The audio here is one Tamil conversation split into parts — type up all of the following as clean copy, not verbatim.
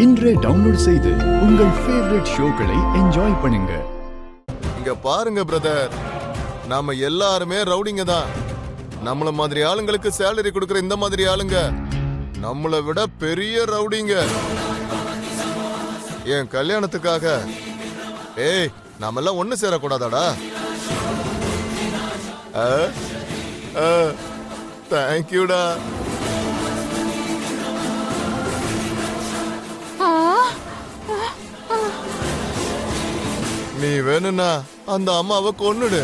இன்றே டவுன்லோட் செய்து உங்கள் ஃபேவரட் ஷோக்களை என்ஜாய் பண்ணுங்க. இங்க பாருங்க பிரதர், நாம எல்லாருமே ரவுடிங்க தான். நம்மள மாதிரி ஆளுங்களுக்கு சேலரி கொடுக்கற இந்த மாதிரி ஆளுங்க நம்மளை விட பெரிய ரவுடிங்க. என் கல்யாணத்துக்காக ஏய் நாமெல்லாம் ஒண்ணு சேரக்கூடாதாடா? தேங்க்யூடா. நீ வேணும்னா அந்த அம்மாவை கொன்னுடு.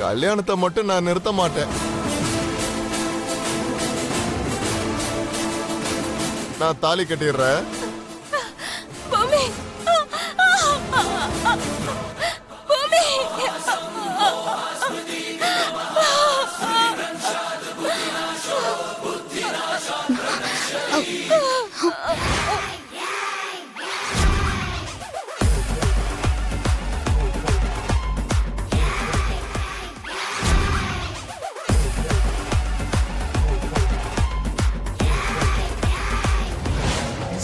கல்யாணத்தை மட்டும் நான் நிறுத்த மாட்டேன். நான் தாலி கட்டிடுறேன்.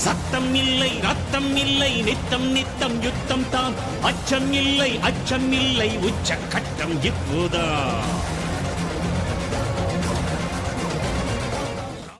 சத்தம் இல்லை, ரத்தம் இல்லை, நித்தம் நித்தம் யுத்தம் தான். அச்சம் இல்லை, அச்சம் இல்லை, உச்ச கட்டம் இப்போதான்.